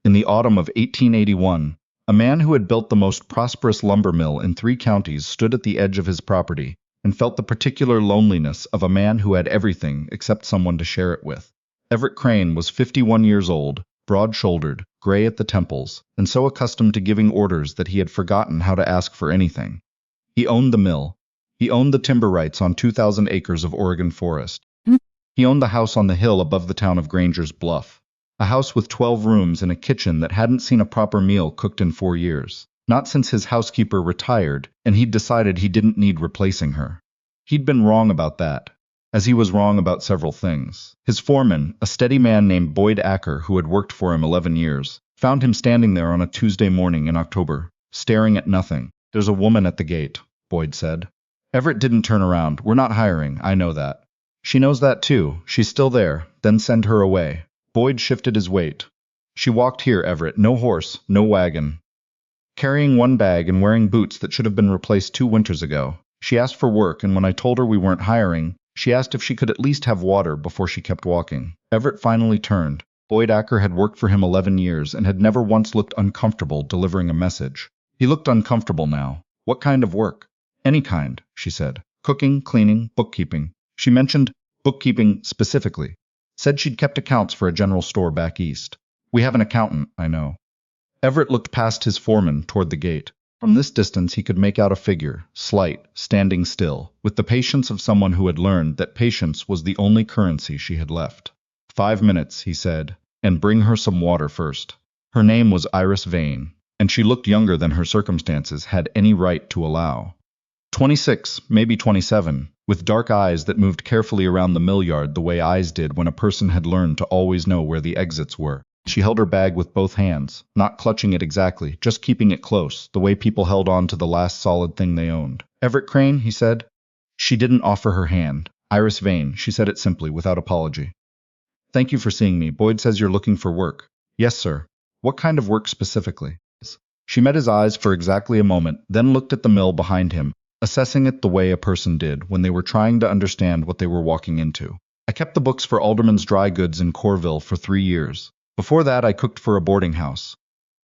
In the autumn of 1881, a man who had built the most prosperous lumber mill in 3 counties stood at the edge of his property and felt the particular loneliness of a man who had everything except someone to share it with. Everett Crane was 51 years old, broad-shouldered, gray at the temples, and so accustomed to giving orders that he had forgotten how to ask for anything. He owned the mill. He owned the timber rights on 2,000 acres of Oregon forest. He owned the house on the hill above the town of Granger's Bluff. A house with 12 rooms and a kitchen that hadn't seen a proper meal cooked in 4 years. Not since his housekeeper retired, and he'd decided he didn't need replacing her. He'd been wrong about that, as he was wrong about several things. His foreman, a steady man named Boyd Acker who had worked for him 11 years, found him standing there on a Tuesday morning in October, staring at nothing. "There's a woman at the gate," Boyd said. Everett didn't turn around. "We're not hiring, I know that." "She knows that too. She's still there. Then send her away." Boyd shifted his weight. "She walked here, Everett. No horse, no wagon. Carrying one bag and wearing boots that should have been replaced 2 winters ago. She asked for work, and when I told her we weren't hiring, she asked if she could at least have water before she kept walking." Everett finally turned. Boyd Acker had worked for him 11 years and had never once looked uncomfortable delivering a message. He looked uncomfortable now. "What kind of work?" "Any kind," she said. "Cooking, cleaning, bookkeeping." She mentioned bookkeeping specifically. Said she'd kept accounts for a general store back east. "We have an accountant, I know." Everett looked past his foreman toward the gate. From this distance he could make out a figure, slight, standing still, with the patience of someone who had learned that patience was the only currency she had left. "5 minutes," he said, "and bring her some water first." Her name was Iris Vane, and she looked younger than her circumstances had any right to allow. 26, maybe 27, with dark eyes that moved carefully around the mill yard the way eyes did when a person had learned to always know where the exits were. She held her bag with both hands, not clutching it exactly, just keeping it close, the way people held on to the last solid thing they owned. "Everett Crane," he said. She didn't offer her hand. "Iris Vane," she said it simply, without apology. "Thank you for seeing me. Boyd says you're looking for work." "Yes, sir." "What kind of work specifically?" She met his eyes for exactly a moment, then looked at the mill behind him, assessing it the way a person did when they were trying to understand what they were walking into. "I kept the books for Alderman's Dry Goods in Corville for 3 years. Before that, I cooked for a boarding house.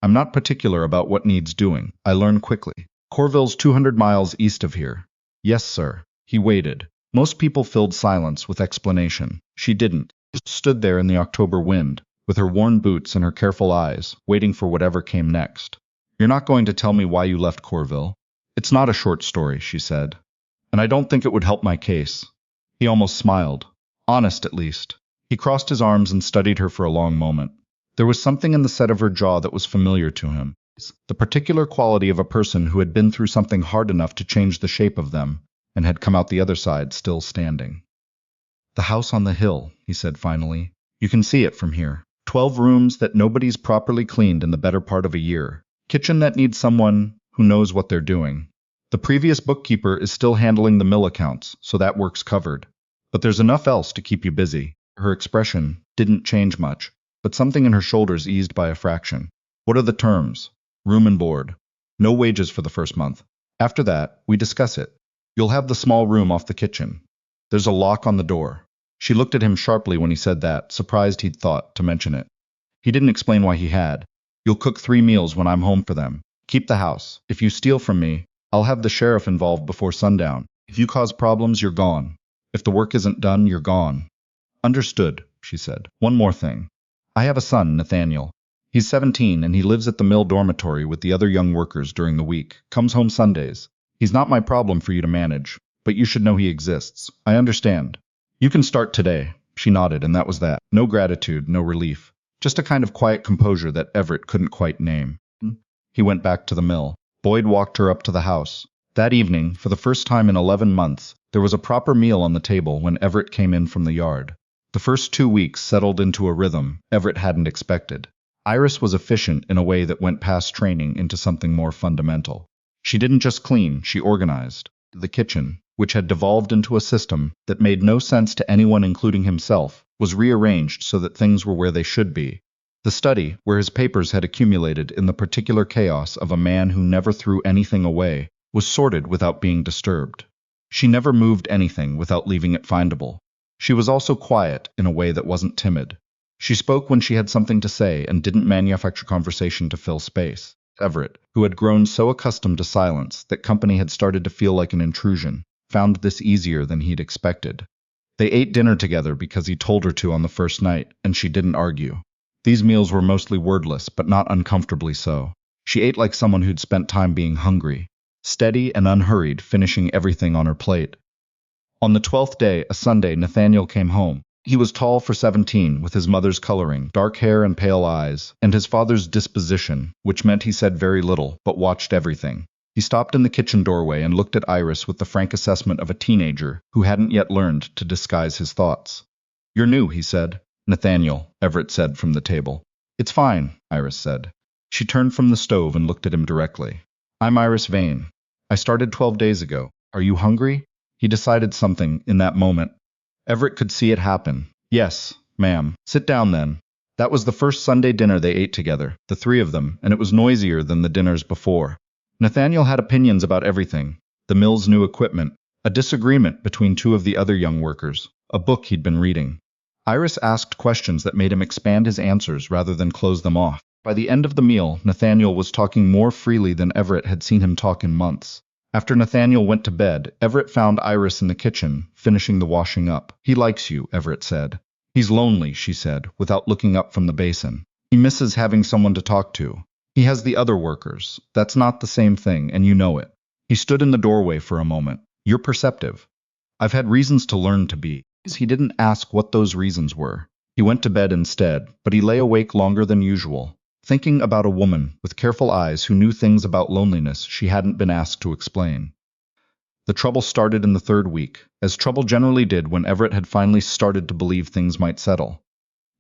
I'm not particular about what needs doing. I learn quickly. Corville's 200 miles east of here." "Yes, sir." He waited. Most people filled silence with explanation. She didn't. She stood there in the October wind, with her worn boots and her careful eyes, waiting for whatever came next. "You're not going to tell me why you left Corville?" "It's not a short story," she said. "And I don't think it would help my case." He almost smiled. Honest, at least. He crossed his arms and studied her for a long moment. There was something in the set of her jaw that was familiar to him. The particular quality of a person who had been through something hard enough to change the shape of them, and had come out the other side still standing. "The house on the hill," he said finally. "You can see it from here. 12 rooms that nobody's properly cleaned in the better part of a year. Kitchen that needs someone who knows what they're doing. The previous bookkeeper is still handling the mill accounts, so that work's covered. But there's enough else to keep you busy." Her expression didn't change much, but something in her shoulders eased by a fraction. "What are the terms?" "Room and board. No wages for the first month. After that, we discuss it. You'll have the small room off the kitchen. There's a lock on the door." She looked at him sharply when he said that, surprised he'd thought to mention it. He didn't explain why he had. "You'll cook 3 meals when I'm home for them. Keep the house. If you steal from me, I'll have the sheriff involved before sundown. If you cause problems, you're gone. If the work isn't done, you're gone." "Understood," she said. "One more thing. I have a son, Nathaniel. He's 17 and he lives at the mill dormitory with the other young workers during the week. Comes home Sundays. He's not my problem for you to manage, but you should know he exists. I understand. You can start today." She nodded, and that was that. No gratitude, no relief. Just a kind of quiet composure that Everett couldn't quite name. He went back to the mill. Boyd walked her up to the house. That evening, for the first time in 11 months, there was a proper meal on the table when Everett came in from the yard. The first 2 weeks settled into a rhythm Everett hadn't expected. Iris was efficient in a way that went past training into something more fundamental. She didn't just clean, she organized. The kitchen, which had devolved into a system that made no sense to anyone including himself, was rearranged so that things were where they should be. The study, where his papers had accumulated in the particular chaos of a man who never threw anything away, was sorted without being disturbed. She never moved anything without leaving it findable. She was also quiet in a way that wasn't timid. She spoke when she had something to say and didn't manufacture conversation to fill space. Everett, who had grown so accustomed to silence that company had started to feel like an intrusion, found this easier than he'd expected. They ate dinner together because he told her to on the first night, and she didn't argue. These meals were mostly wordless, but not uncomfortably so. She ate like someone who'd spent time being hungry, steady and unhurried, finishing everything on her plate. On the 12th day, a Sunday, Nathaniel came home. He was tall for 17, with his mother's coloring, dark hair and pale eyes, and his father's disposition, which meant he said very little, but watched everything. He stopped in the kitchen doorway and looked at Iris with the frank assessment of a teenager who hadn't yet learned to disguise his thoughts. "You're new," he said. "Nathaniel," Everett said from the table. "It's fine," Iris said. She turned from the stove and looked at him directly. "I'm Iris Vane. I started 12 days ago. Are you hungry?" He decided something in that moment. Everett could see it happen. "Yes, ma'am. Sit down then." That was the first Sunday dinner they ate together, the three of them, and it was noisier than the dinners before. Nathaniel had opinions about everything: the mill's new equipment, a disagreement between two of the other young workers, a book he'd been reading. Iris asked questions that made him expand his answers rather than close them off. By the end of the meal, Nathaniel was talking more freely than Everett had seen him talk in months. After Nathaniel went to bed, Everett found Iris in the kitchen, finishing the washing up. "He likes you," Everett said. "He's lonely," she said, without looking up from the basin. "He misses having someone to talk to. He has the other workers. That's not the same thing, and you know it." He stood in the doorway for a moment. "You're perceptive." "I've had reasons to learn to be." He didn't ask what those reasons were. He went to bed instead, but he lay awake longer than usual, thinking about a woman with careful eyes who knew things about loneliness she hadn't been asked to explain. The trouble started in the third week, as trouble generally did when Everett had finally started to believe things might settle.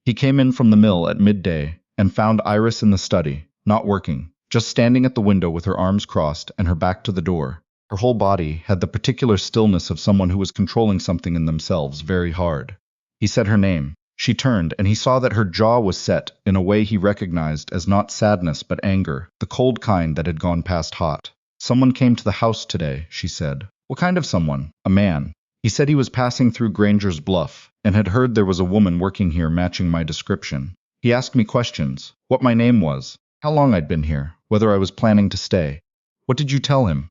He came in from the mill at midday and found Iris in the study, not working, just standing at the window with her arms crossed and her back to the door. Her whole body had the particular stillness of someone who was controlling something in themselves very hard. He said her name. She turned, and he saw that her jaw was set in a way he recognized as not sadness but anger, the cold kind that had gone past hot. "Someone came to the house today," she said. "What kind of someone?" "A man. He said he was passing through Granger's Bluff, and had heard there was a woman working here matching my description. He asked me questions, what my name was, how long I'd been here, whether I was planning to stay." "What did you tell him?"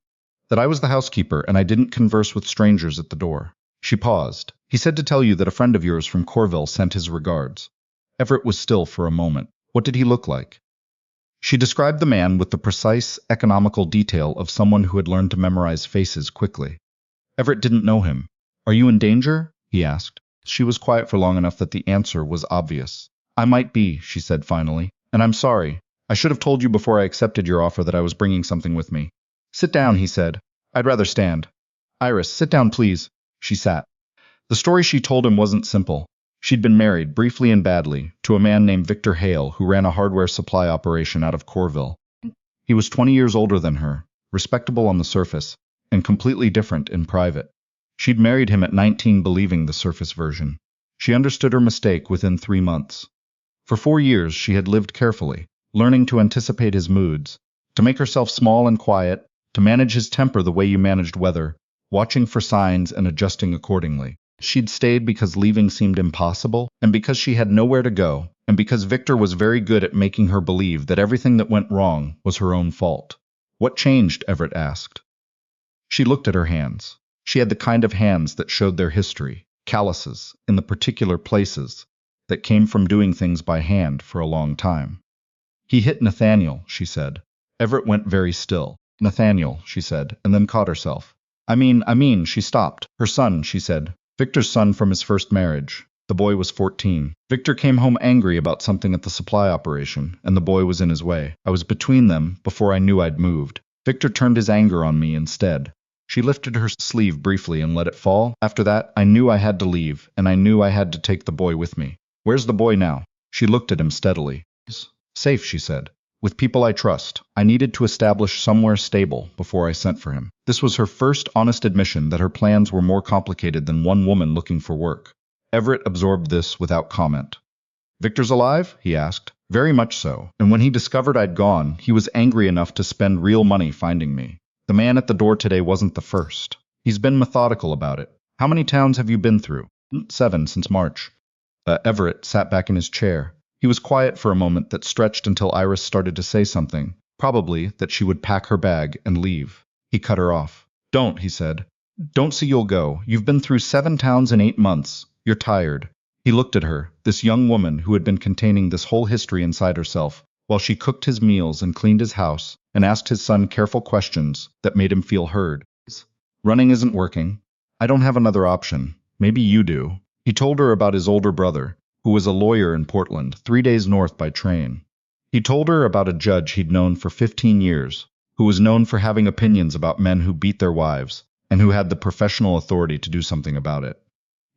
"That I was the housekeeper and I didn't converse with strangers at the door." She paused. "He said to tell you that a friend of yours from Corville sent his regards." Everett was still for a moment. "What did he look like?" She described the man with the precise, economical detail of someone who had learned to memorize faces quickly. Everett didn't know him. "Are you in danger?" he asked. She was quiet for long enough that the answer was obvious. "I might be," she said finally, "and I'm sorry. I should have told you before I accepted your offer that I was bringing something with me." "Sit down," he said. "I'd rather stand." "Iris, sit down, please." She sat. The story she told him wasn't simple. She'd been married, briefly and badly, to a man named Victor Hale who ran a hardware supply operation out of Corville. He was 20 years older than her, respectable on the surface, and completely different in private. She'd married him at 19 believing the surface version. She understood her mistake within 3 months. For 4 years she had lived carefully, learning to anticipate his moods, to make herself small and quiet, to manage his temper the way you managed weather, watching for signs and adjusting accordingly. She'd stayed because leaving seemed impossible, and because she had nowhere to go, and because Victor was very good at making her believe that everything that went wrong was her own fault. "What changed?" Everett asked. She looked at her hands. She had the kind of hands that showed their history, calluses, in the particular places, that came from doing things by hand for a long time. "He hit Nathaniel," she said. Everett went very still. "Nathaniel," she said, and then caught herself. I mean, she stopped. "Her son," she said. "Victor's son from his first marriage." The boy was 14. Victor came home angry about something at the supply operation, and the boy was in his way. I was between them before I knew I'd moved. Victor turned his anger on me instead. She lifted her sleeve briefly and let it fall. After that, I knew I had to leave, and I knew I had to take the boy with me. "Where's the boy now?" She looked at him steadily. "Safe," she said. "With people I trust. I needed to establish somewhere stable before I sent for him." This was her first honest admission that her plans were more complicated than one woman looking for work. Everett absorbed this without comment. "Victor's alive?" he asked. "Very much so. And when he discovered I'd gone, he was angry enough to spend real money finding me. The man at the door today wasn't the first. He's been methodical about it. How many towns have you been through?" "7 since March." Everett sat back in his chair. He was quiet for a moment that stretched until Iris started to say something, probably that she would pack her bag and leave. He cut her off. Don't, he said. Don't say you'll go. You've been through 7 towns in 8 months. You're tired. He looked at her, this young woman who had been containing this whole history inside herself, while she cooked his meals and cleaned his house and asked his son careful questions that made him feel heard. Running isn't working. I don't have another option. Maybe you do. He told her about his older brother, who was a lawyer in Portland, 3 days north by train. He told her about a judge he'd known for 15 years, who was known for having opinions about men who beat their wives, and who had the professional authority to do something about it.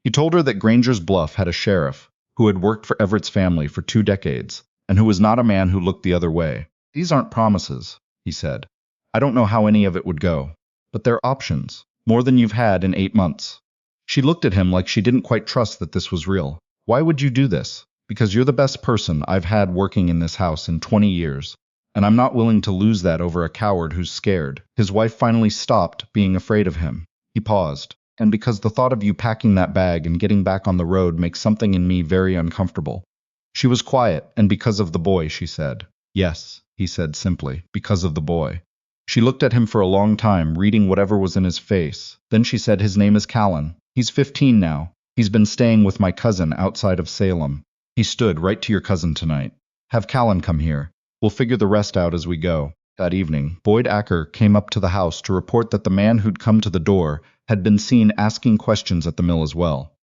He told her that Granger's Bluff had a sheriff, who had worked for Everett's family for 2 decades, and who was not a man who looked the other way. These aren't promises, he said. I don't know how any of it would go, but they're options, more than you've had in 8 months. She looked at him like she didn't quite trust that this was real. Why would you do this? Because you're the best person I've had working in this house in 20 years, and I'm not willing to lose that over a coward who's scared. His wife finally stopped being afraid of him. He paused. And because the thought of you packing that bag and getting back on the road makes something in me very uncomfortable. She was quiet, and because of the boy, she said. Yes, he said simply, because of the boy. She looked at him for a long time, reading whatever was in his face. Then she said, his name is Callan. He's 15 now. He's been staying with my cousin outside of Salem. He stood right to your cousin tonight. Have Callan come here. We'll figure the rest out as we go. That evening, Boyd Acker came up to the house to report that the man who'd come to the door had been seen asking questions at the mill as well.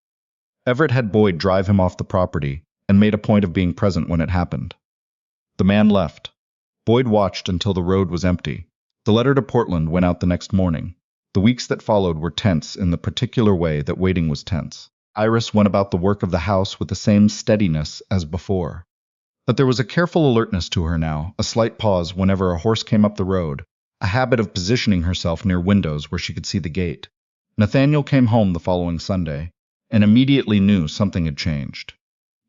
Everett had Boyd drive him off the property and made a point of being present when it happened. The man left. Boyd watched until the road was empty. The letter to Portland went out the next morning. The weeks that followed were tense in the particular way that waiting was tense. Iris went about the work of the house with the same steadiness as before. But there was a careful alertness to her now, a slight pause whenever a horse came up the road, a habit of positioning herself near windows where she could see the gate. Nathaniel came home the following Sunday, and immediately knew something had changed.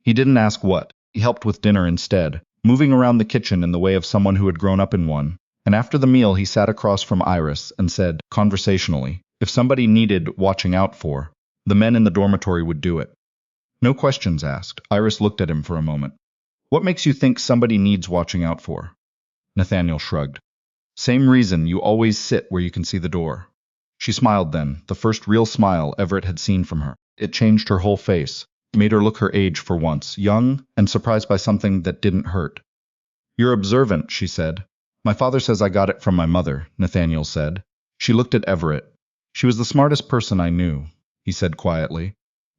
He didn't ask what. He helped with dinner instead, moving around the kitchen in the way of someone who had grown up in one, and after the meal he sat across from Iris and said, conversationally, if somebody needed watching out for, the men in the dormitory would do it. No questions asked. Iris looked at him for a moment. What makes you think somebody needs watching out for? Nathaniel shrugged. Same reason you always sit where you can see the door. She smiled then, the first real smile Everett had seen from her. It changed her whole face, made her look her age for once, young and surprised by something that didn't hurt. You're observant, she said. My father says I got it from my mother, Nathaniel said. She looked at Everett. She was the smartest person I knew, he said quietly.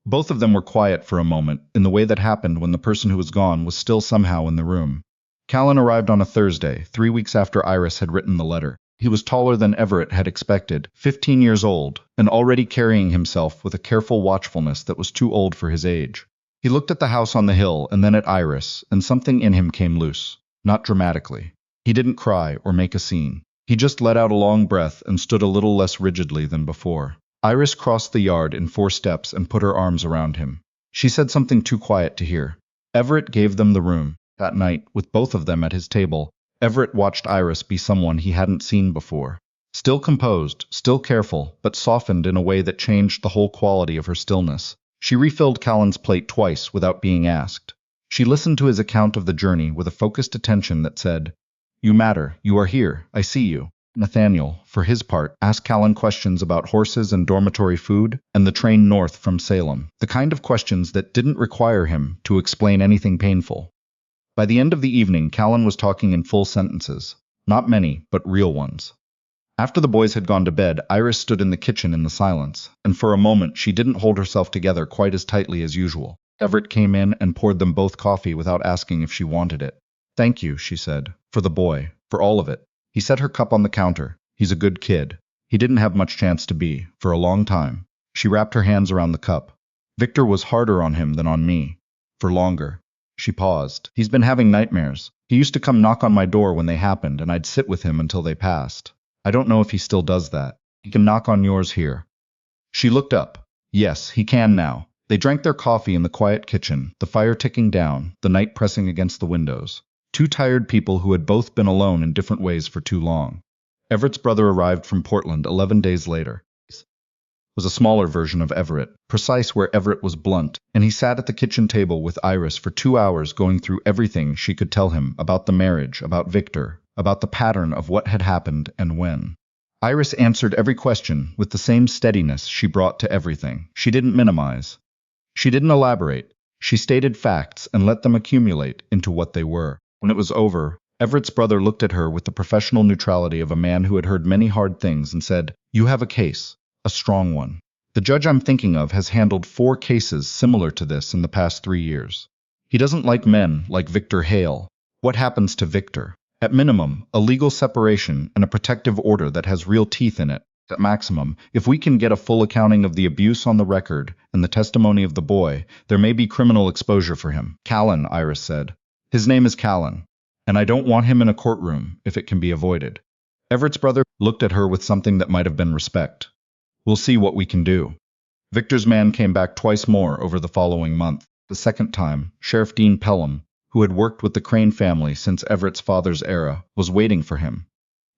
Both of them were quiet for a moment, in the way that happened when the person who was gone was still somehow in the room. Callan arrived on a Thursday, 3 weeks after Iris had written the letter. He was taller than Everett had expected, 15 years old, and already carrying himself with a careful watchfulness that was too old for his age. He looked at the house on the hill and then at Iris, and something in him came loose, not dramatically. He didn't cry or make a scene. He just let out a long breath and stood a little less rigidly than before. Iris crossed the yard in 4 steps and put her arms around him. She said something too quiet to hear. Everett gave them the room. That night, with both of them at his table, Everett watched Iris be someone he hadn't seen before. Still composed, still careful, but softened in a way that changed the whole quality of her stillness. She refilled Callan's plate twice without being asked. She listened to his account of the journey with a focused attention that said, You matter, you are here, I see you. Nathaniel, for his part, asked Callan questions about horses and dormitory food and the train north from Salem, the kind of questions that didn't require him to explain anything painful. By the end of the evening, Callan was talking in full sentences. Not many, but real ones. After the boys had gone to bed, Iris stood in the kitchen in the silence, and for a moment she didn't hold herself together quite as tightly as usual. Everett came in and poured them both coffee without asking if she wanted it. Thank you, she said, for the boy, for all of it. He set her cup on the counter. He's a good kid. He didn't have much chance to be, for a long time. She wrapped her hands around the cup. Victor was harder on him than on me. For longer. She paused. He's been having nightmares. He used to come knock on my door when they happened, and I'd sit with him until they passed. I don't know if he still does that. He can knock on yours here. She looked up. Yes, he can now. They drank their coffee in the quiet kitchen, the fire ticking down, the night pressing against the windows. 2 tired people who had both been alone in different ways for too long. Everett's brother arrived from Portland 11 days later. was a smaller version of Everett, precise where Everett was blunt, and he sat at the kitchen table with Iris for 2 hours going through everything she could tell him about the marriage, about Victor, about the pattern of what had happened and when. Iris answered every question with the same steadiness she brought to everything. She didn't minimize. She didn't elaborate. She stated facts and let them accumulate into what they were. When it was over, Everett's brother looked at her with the professional neutrality of a man who had heard many hard things and said, "You have a case, a strong one. The judge I'm thinking of has handled 4 cases similar to this in the past 3 years. He doesn't like men like Victor Hale. What happens to Victor? At minimum, a legal separation and a protective order that has real teeth in it. At maximum, if we can get a full accounting of the abuse on the record and the testimony of the boy, there may be criminal exposure for him." "Callan," Iris said. "His name is Callan, and I don't want him in a courtroom if it can be avoided." Everett's brother looked at her with something that might have been respect. "We'll see what we can do." Victor's man came back twice more over the following month. The second time, Sheriff Dean Pelham, who had worked with the Crane family since Everett's father's era, was waiting for him.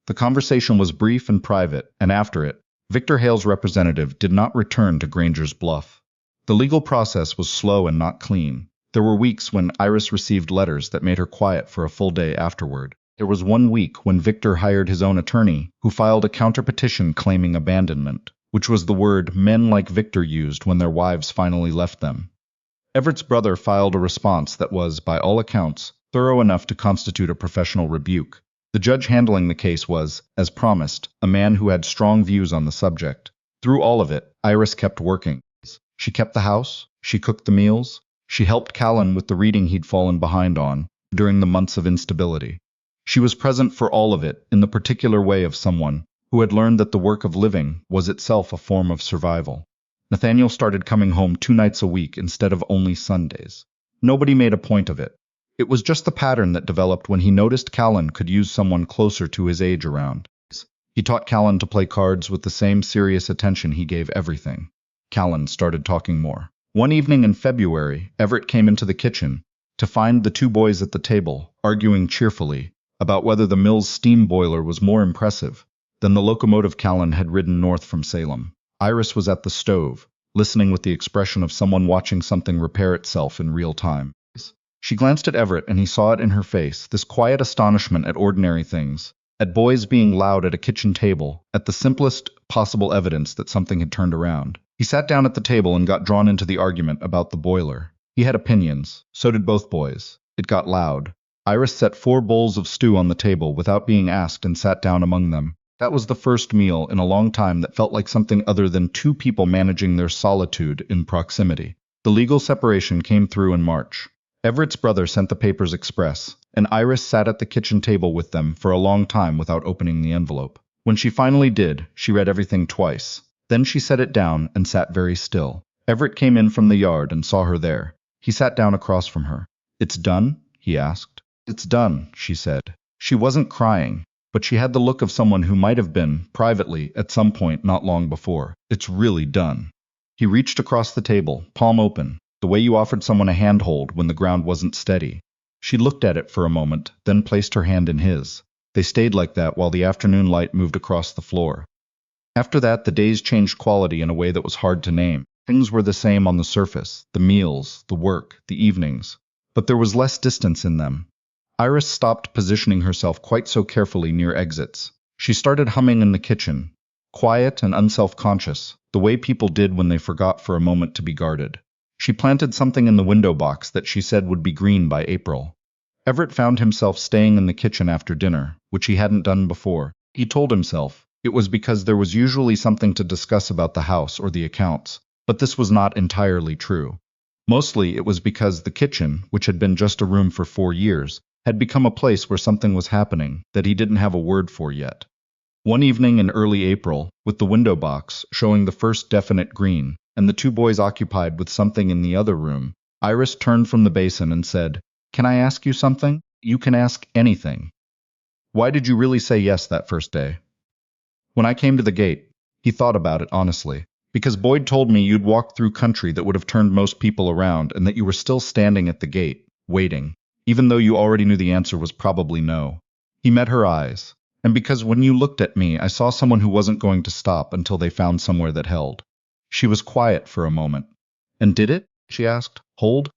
The conversation was brief and private, and after it, Victor Hale's representative did not return to Granger's Bluff. The legal process was slow and not clean. There were weeks when Iris received letters that made her quiet for a full day afterward. There was one week when Victor hired his own attorney, who filed a counterpetition claiming abandonment, which was the word men like Victor used when their wives finally left them. Everett's brother filed a response that was, by all accounts, thorough enough to constitute a professional rebuke. The judge handling the case was, as promised, a man who had strong views on the subject. Through all of it, Iris kept working. She kept the house, she cooked the meals, she helped Callan with the reading he'd fallen behind on during the months of instability. She was present for all of it in the particular way of someone who had learned that the work of living was itself a form of survival. Nathaniel started coming home 2 nights a week instead of only Sundays. Nobody made a point of it. It was just the pattern that developed when he noticed Callan could use someone closer to his age around. He taught Callan to play cards with the same serious attention he gave everything. Callan started talking more. One evening in February, Everett came into the kitchen to find the 2 boys at the table, arguing cheerfully about whether the mill's steam boiler was more impressive than the locomotive Callan had ridden north from Salem. Iris was at the stove, listening with the expression of someone watching something repair itself in real time. She glanced at Everett and he saw it in her face, this quiet astonishment at ordinary things, at boys being loud at a kitchen table, at the simplest possible evidence that something had turned around. He sat down at the table and got drawn into the argument about the boiler. He had opinions. So did both boys. It got loud. Iris set 4 bowls of stew on the table without being asked and sat down among them. That was the first meal in a long time that felt like something other than 2 people managing their solitude in proximity. The legal separation came through in March. Everett's brother sent the papers express, and Iris sat at the kitchen table with them for a long time without opening the envelope. When she finally did, she read everything twice. Then she set it down and sat very still. Everett came in from the yard and saw her there. He sat down across from her. "It's done?" he asked. "It's done," she said. She wasn't crying, but she had the look of someone who might have been, privately, at some point not long before. "It's really done." He reached across the table, palm open, the way you offered someone a handhold when the ground wasn't steady. She looked at it for a moment, then placed her hand in his. They stayed like that while the afternoon light moved across the floor. After that, the days changed quality in a way that was hard to name. Things were the same on the surface, the meals, the work, the evenings, but there was less distance in them. Iris stopped positioning herself quite so carefully near exits. She started humming in the kitchen, quiet and unself-conscious, the way people did when they forgot for a moment to be guarded. She planted something in the window box that she said would be green by April. Everett found himself staying in the kitchen after dinner, which he hadn't done before. He told himself it was because there was usually something to discuss about the house or the accounts, but this was not entirely true. Mostly it was because the kitchen, which had been just a room for 4 years, had become a place where something was happening that he didn't have a word for yet. One evening in early April, with the window box showing the first definite green, and the 2 boys occupied with something in the other room, Iris turned from the basin and said, "Can I ask you something? You can ask anything. Why did you really say yes that first day?" "When I came to the gate," he thought about it honestly, "because Boyd told me you'd walked through country that would have turned most people around and that you were still standing at the gate, waiting, even though you already knew the answer was probably no." He met her eyes. "And because when you looked at me, I saw someone who wasn't going to stop until they found somewhere that held." She was quiet for a moment. And did it? She asked. Hold?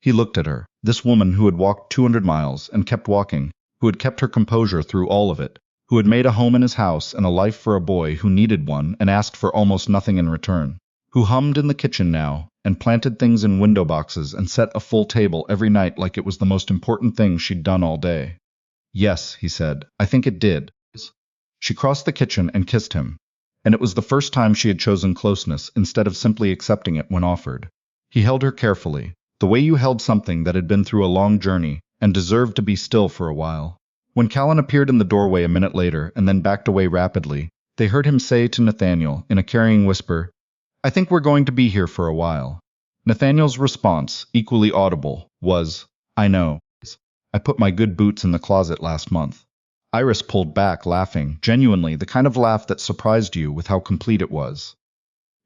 He looked at her, this woman who had walked 200 miles and kept walking, who had kept her composure through all of it, who had made a home in his house and a life for a boy who needed one and asked for almost nothing in return, who hummed in the kitchen now and planted things in window boxes and set a full table every night like it was the most important thing she'd done all day. Yes, he said, I think it did. She crossed the kitchen and kissed him, and it was the first time she had chosen closeness instead of simply accepting it when offered. He held her carefully, the way you held something that had been through a long journey and deserved to be still for a while. When Callan appeared in the doorway a minute later and then backed away rapidly, they heard him say to Nathaniel in a carrying whisper, I think we're going to be here for a while. Nathaniel's response, equally audible, was, I know. I put my good boots in the closet last month. Iris pulled back, laughing, genuinely, the kind of laugh that surprised you with how complete it was.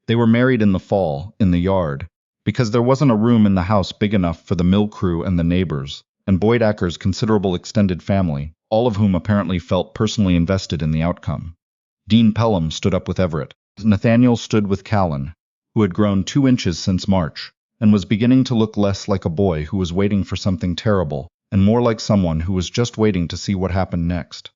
They were married in the fall, in the yard, because there wasn't a room in the house big enough for the mill crew and the neighbors, and Boyd Acker's considerable extended family, all of whom apparently felt personally invested in the outcome. Dean Pelham stood up with Everett. Nathaniel stood with Callan, who had grown 2 inches since March, and was beginning to look less like a boy who was waiting for something terrible, and more like someone who was just waiting to see what happened next.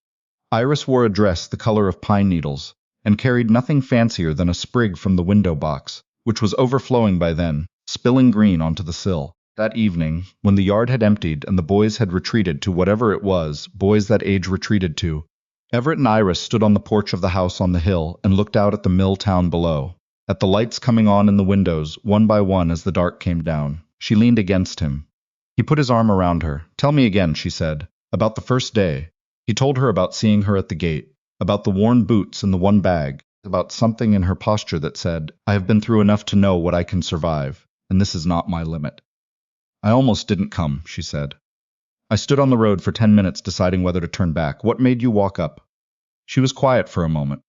Iris wore a dress the color of pine needles, and carried nothing fancier than a sprig from the window box, which was overflowing by then, spilling green onto the sill. That evening, when the yard had emptied and the boys had retreated to whatever it was boys that age retreated to, Everett and Iris stood on the porch of the house on the hill and looked out at the mill town below, at the lights coming on in the windows one by one as the dark came down. She leaned against him. He put his arm around her. Tell me again, she said, about the first day. He told her about seeing her at the gate, about the worn boots and the one bag, about something in her posture that said, I have been through enough to know what I can survive, and this is not my limit. I almost didn't come, she said. I stood on the road for 10 minutes deciding whether to turn back. What made you walk up? She was quiet for a moment.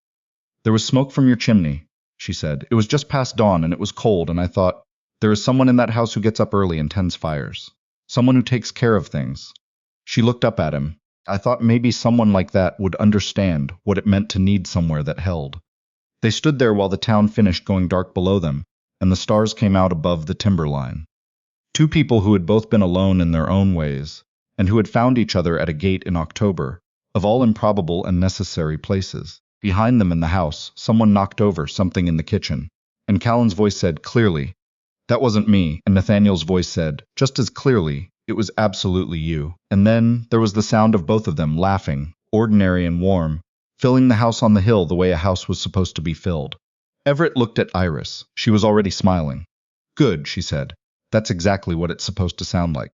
There was smoke from your chimney, she said. It was just past dawn and it was cold, and I thought, there is someone in that house who gets up early and tends fires. Someone who takes care of things. She looked up at him. I thought maybe someone like that would understand what it meant to need somewhere that held. They stood there while the town finished going dark below them, and the stars came out above the timberline. 2 people who had both been alone in their own ways, and who had found each other at a gate in October, of all improbable and necessary places. Behind them in the house, someone knocked over something in the kitchen, and Callan's voice said clearly, that wasn't me, and Nathaniel's voice said, just as clearly, it was absolutely you. And then there was the sound of both of them laughing, ordinary and warm, filling the house on the hill the way a house was supposed to be filled. Everett looked at Iris. She was already smiling. Good, she said. That's exactly what it's supposed to sound like.